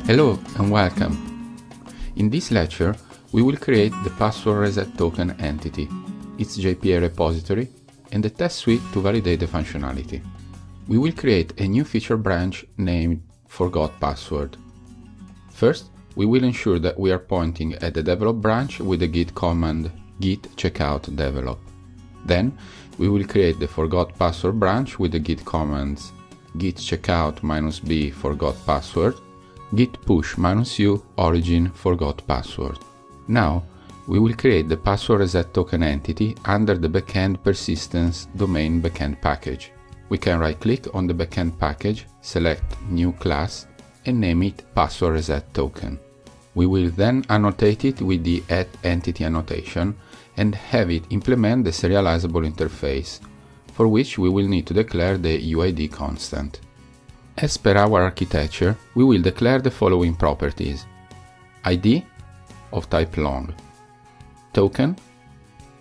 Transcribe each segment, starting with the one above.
Hello and welcome. In this lecture, we will create the password reset token entity, its JPA repository, and the test suite to validate the functionality. We will create a new feature branch named Forgot Password. First, we will ensure that we are pointing at the develop branch with the git command git checkout develop. Then, we will create the forgot password branch with the git commands git checkout -b forgot password, git push -u origin forgot password. Now, we will create the password reset token entity under the backend persistence domain backend package. We can right-click on the backend package, select new class, and name it password reset token. We will then annotate it with the @entity annotation and have it implement the serializable interface, for which we will need to declare the UID constant. As per our architecture, we will declare the following properties: ID of type long, token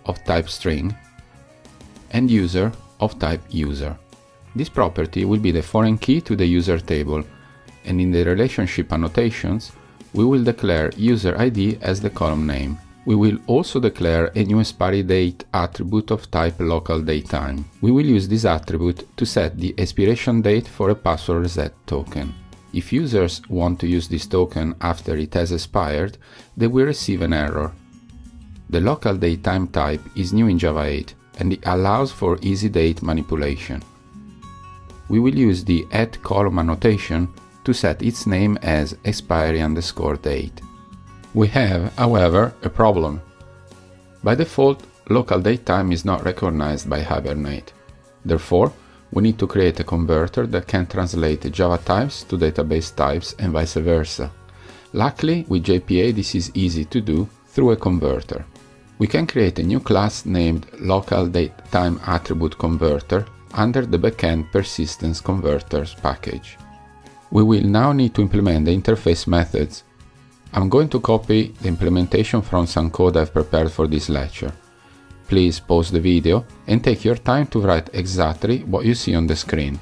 of type string, and user of type user. This property will be the foreign key to the user table, and in the relationship annotations, we will declare user ID as the column name. We will also declare a new expiry date attribute of type local datetime. We will use this attribute to set the expiration date for a password reset token. If users want to use this token after it has expired, they will receive an error. The local datetime type is new in Java 8 and it allows for easy date manipulation. We will use the @column annotation to set its name as expiry_date. We have, however, a problem. By default, local datetime is not recognized by Hibernate. Therefore, we need to create a converter that can translate Java types to database types and vice versa. Luckily, with JPA this is easy to do through a converter. We can create a new class named local datetime attribute converter under the backend persistence converters package. We will now need to implement the interface methods. I'm going to copy the implementation from some code I've prepared for this lecture. Please pause the video and take your time to write exactly what you see on the screen.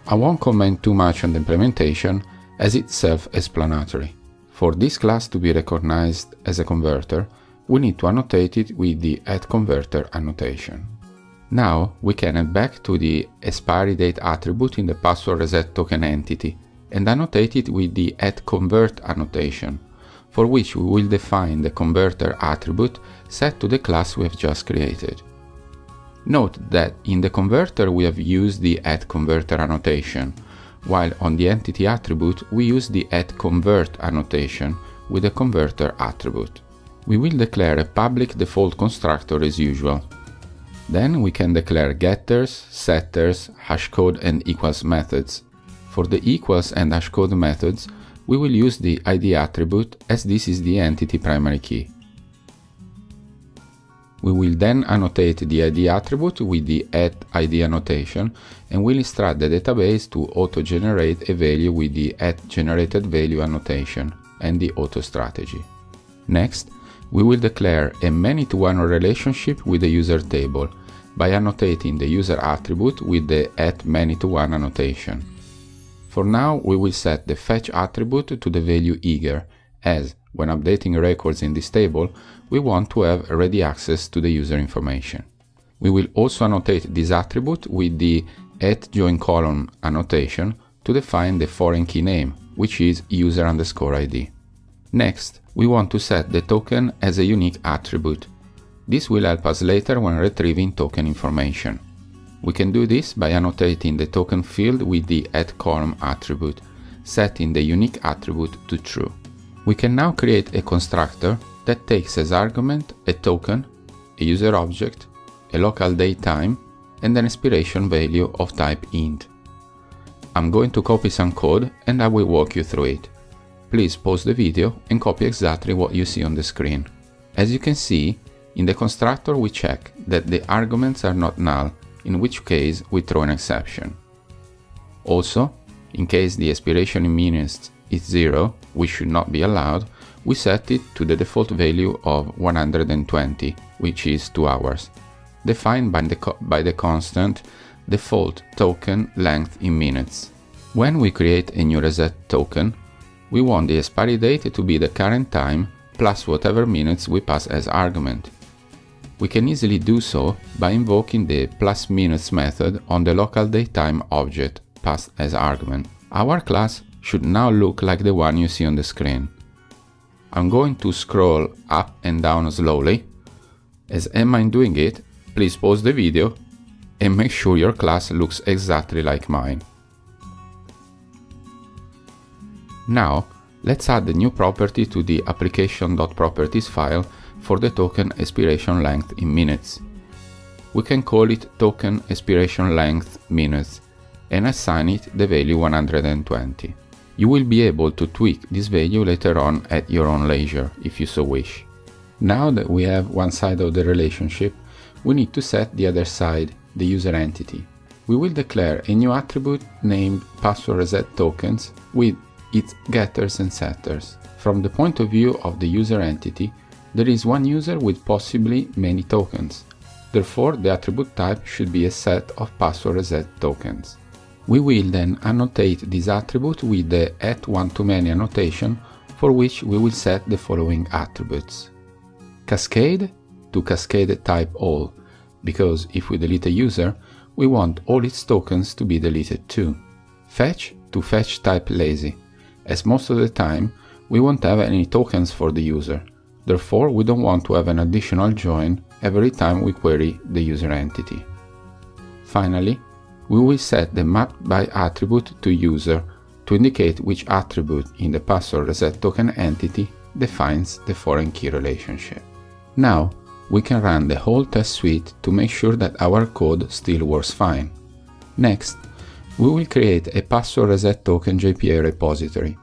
I won't comment too much on the implementation as it's self-explanatory. For this class to be recognized as a converter, we need to annotate it with the @converter annotation. Now we can add back to the expiry date attribute in the password reset token entity and annotate it with the @convert annotation, for which we will define the converter attribute set to the class we have just created. Note that in the converter we have used the @converter annotation, while on the entity attribute we use the @convert annotation with the converter attribute. We will declare a public default constructor as usual. Then we can declare getters, setters, hashcode and equals methods. For the equals and hashcode methods, we will use the ID attribute as this is the entity primary key. We will then annotate the ID attribute with the @ID annotation and will instruct the database to auto-generate a value with the @generated_value annotation and the auto strategy. Next, we will declare a many-to-one relationship with the user table by annotating the user attribute with the @many-to-one annotation. For now, we will set the fetch attribute to the value eager, as, when updating records in this table, we want to have ready access to the user information. We will also annotate this attribute with the @joinColumn annotation to define the foreign key name, which is user_ID. Next, we want to set the token as a unique attribute. This will help us later when retrieving token information. We can do this by annotating the token field with the @column attribute, setting the unique attribute to true. We can now create a constructor that takes as argument a token, a user object, a local datetime, and an expiration value of type int. I'm going to copy some code and I will walk you through it. Please pause the video and copy exactly what you see on the screen. As you can see, in the constructor we check that the arguments are not null, in which case we throw an exception. Also, in case the expiration in minutes is 0, which should not be allowed, we set it to the default value of 120, which is 2 hours, defined by the constant default token length in minutes. When we create a new reset token, we want the expiry date to be the current time plus whatever minutes we pass as argument. We can easily do so by invoking the +minutes method on the local datetime object passed as argument. Our class should now look like the one you see on the screen. I'm going to scroll up and down slowly. As I'm doing it, please pause the video and make sure your class looks exactly like mine. Now, let's add the new property to the application.properties file for the token expiration length in minutes. We can call it token expiration length minutes and assign it the value 120. You will be able to tweak this value later on at your own leisure if you so wish. Now that we have one side of the relationship, we need to set the other side, the user entity. We will declare a new attribute named password reset tokens with its getters and setters. From the point of view of the user entity, there is one user with possibly many tokens. Therefore, the attribute type should be a set of password reset tokens. We will then annotate this attribute with the @one-to-many annotation, for which we will set the following attributes. Cascade to cascade type all, because if we delete a user, we want all its tokens to be deleted too. Fetch to fetch type lazy, as most of the time we won't have any tokens for the user. Therefore, we don't want to have an additional join every time we query the user entity. Finally, we will set the map-by attribute to user to indicate which attribute in the password reset token entity defines the foreign key relationship. Now, we can run the whole test suite to make sure that our code still works fine. Next, we will create a password reset token JPA repository.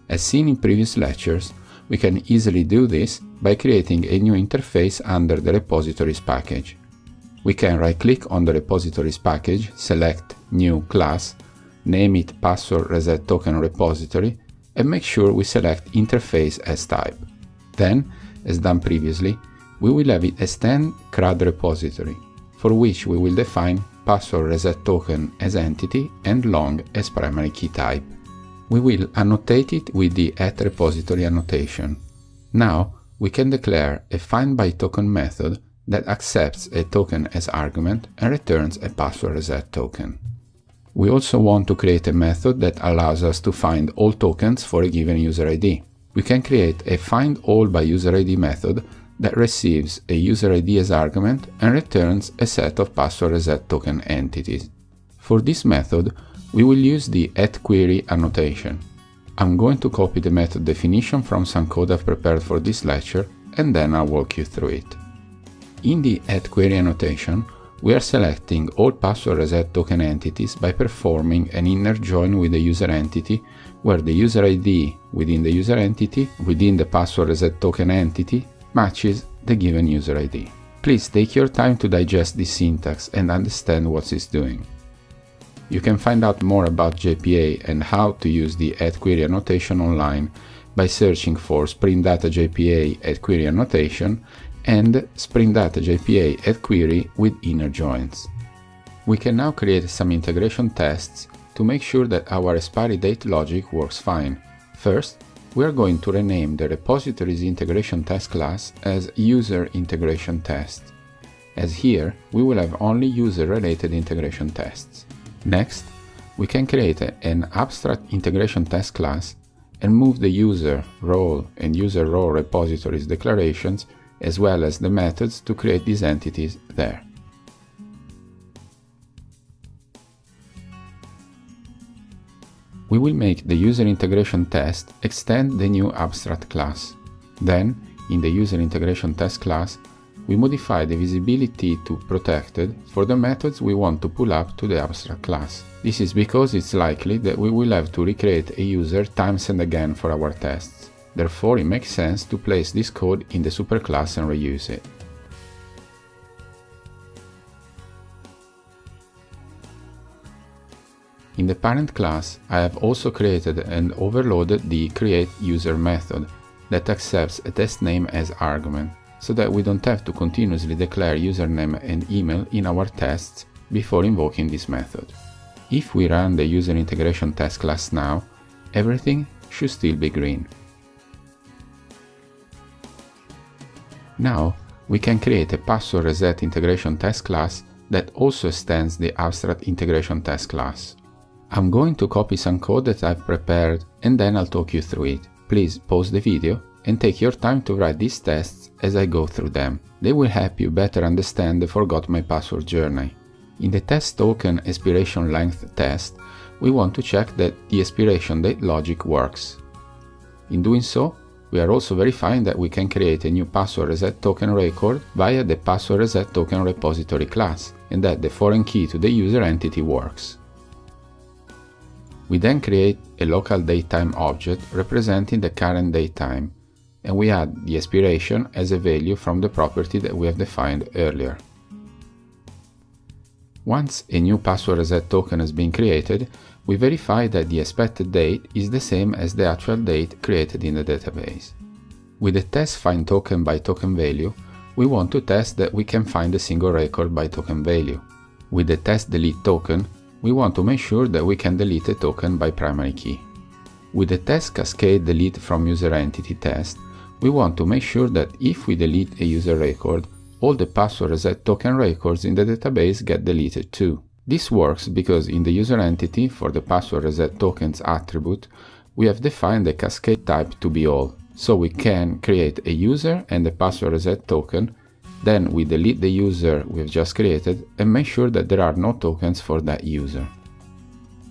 As seen in previous lectures, we can easily do this by creating a new interface under the repositories package. We can right-click on the repositories package, select New Class, name it Password Reset Token Repository, and make sure we select Interface as type. Then, as done previously, we will have it extend CRUD repository, for which we will define Password Reset Token as entity and long as primary key type. We will annotate it with the @repository annotation. Now, we can declare a findByToken method that accepts a token as argument and returns a password reset token. We also want to create a method that allows us to find all tokens for a given user ID. We can create a findAllByUserID method that receives a user ID as argument and returns a set of password reset token entities. For this method, we will use the @query annotation. I'm going to copy the method definition from some code I've prepared for this lecture, and then I'll walk you through it. In the @query annotation, we are selecting all password reset token entities by performing an inner join with the user entity, where the user ID within the user entity within the password reset token entity matches the given user ID. Please take your time to digest this syntax and understand what it's doing. You can find out more about JPA and how to use the @query annotation online by searching for Spring Data JPA @query annotation and Spring Data JPA @query with inner joins. We can now create some integration tests to make sure that our expiry date logic works fine. First, we are going to rename the repositories integration test class as user integration test, as here we will have only user-related integration tests. Next, we can create an abstract integration test class and move the user role and user role repositories declarations as well as the methods to create these entities there. We will make the user integration test extend the new abstract class. Then, in the user integration test class, we modify the visibility to protected for the methods we want to pull up to the abstract class. This is because it's likely that we will have to recreate a user times and again for our tests. Therefore, it makes sense to place this code in the superclass and reuse it. In the parent class, I have also created and overloaded the createUser method that accepts a test name as argument, so that we don't have to continuously declare username and email in our tests before invoking this method. If we run the user integration test class now, everything should still be green. Now, we can create a password reset integration test class that also extends the abstract integration test class. I'm going to copy some code that I've prepared and then I'll talk you through it. Please pause the video and take your time to write these tests as I go through them. They will help you better understand the forgot my password journey. In the test token expiration length test, we want to check that the expiration date logic works. In doing so, we are also verifying that we can create a new password reset token record via the password reset token repository class and that the foreign key to the user entity works. We then create a local datetime object representing the current datetime, and we add the expiration as a value from the property that we have defined earlier. Once a new password reset token has been created, we verify that the expected date is the same as the actual date created in the database. With the test find token by token value, we want to test that we can find a single record by token value. With the test delete token, we want to make sure that we can delete a token by primary key. With the test cascade delete from user entity test, we want to make sure that if we delete a user record, all the password reset token records in the database get deleted too. This works because in the user entity for the password reset tokens attribute, we have defined the cascade type to be all. So we can create a user and the password reset token, then we delete the user we've just created and make sure that there are no tokens for that user.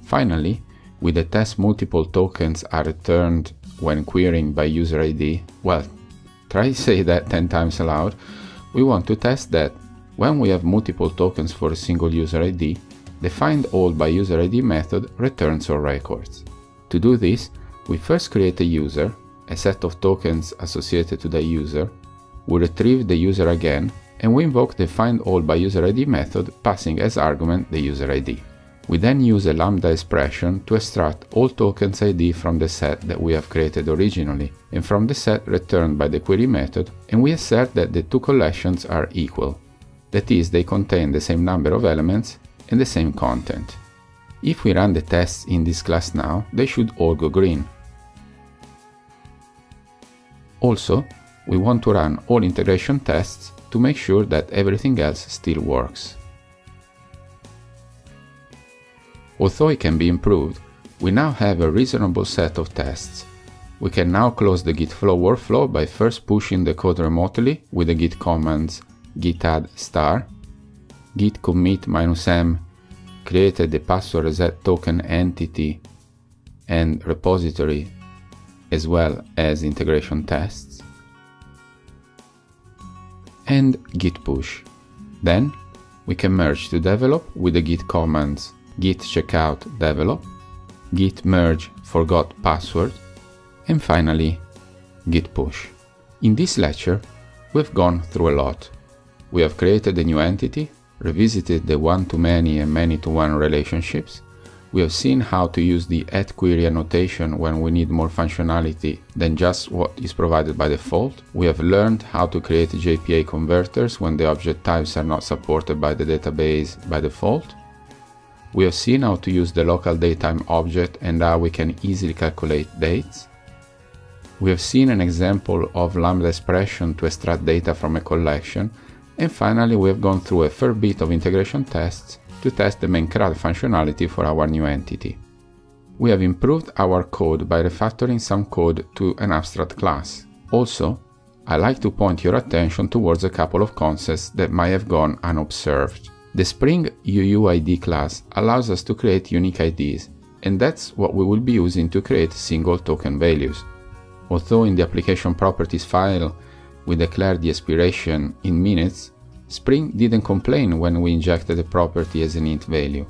Finally, with the test multiple tokens are returned when querying by user ID, well, try to say that 10 times aloud, we want to test that when we have multiple tokens for a single user ID, the findAll by user ID method returns all records. To do this, we first create a user, a set of tokens associated to the user, we retrieve the user again, and we invoke the findAll by user ID method passing as argument the user ID. We then use a lambda expression to extract all tokens ID from the set that we have created originally and from the set returned by the query method, and we assert that the two collections are equal. That is, they contain the same number of elements and the same content. If we run the tests in this class now, they should all go green. Also, we want to run all integration tests to make sure that everything else still works. Although it can be improved, we now have a reasonable set of tests. We can now close the Git flow workflow by first pushing the code remotely with the Git commands git add star, git commit -m, created the password reset token entity and repository as well as integration tests, and git push. Then we can merge to develop with the git commands git checkout develop, git merge forgot password, and finally git push. In this lecture, we've gone through a lot. We have created a new entity, revisited the one-to-many and many-to-one relationships. We have seen how to use the @query annotation when we need more functionality than just what is provided by default. We have learned how to create JPA converters when the object types are not supported by the database by default. We have seen how to use the local datetime object and how we can easily calculate dates. We have seen an example of lambda expression to extract data from a collection. And finally, we have gone through a fair bit of integration tests to test the main CRUD functionality for our new entity. We have improved our code by refactoring some code to an abstract class. Also, I like to point your attention towards a couple of concepts that might have gone unobserved. The Spring UUID class allows us to create unique IDs, and that's what we will be using to create single token values. Although in the application properties file we declared the expiration in minutes, Spring didn't complain when we injected the property as an int value.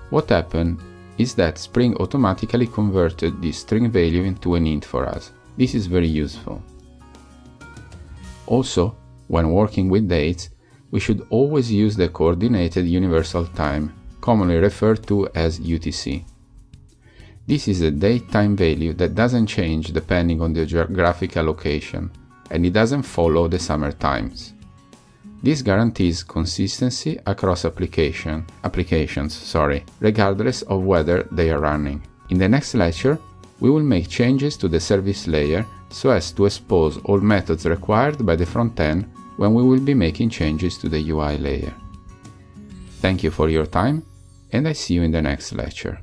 What happened is that Spring automatically converted the string value into an int for us. This is very useful. Also, when working with dates, we should always use the Coordinated Universal Time, commonly referred to as UTC. This is a date time value that doesn't change depending on the geographical location, and it doesn't follow the summer times. This guarantees consistency across applications, regardless of whether they are running. In the next lecture, we will make changes to the service layer so as to expose all methods required by the front end when we will be making changes to the UI layer. Thank you for your time, and I see you in the next lecture.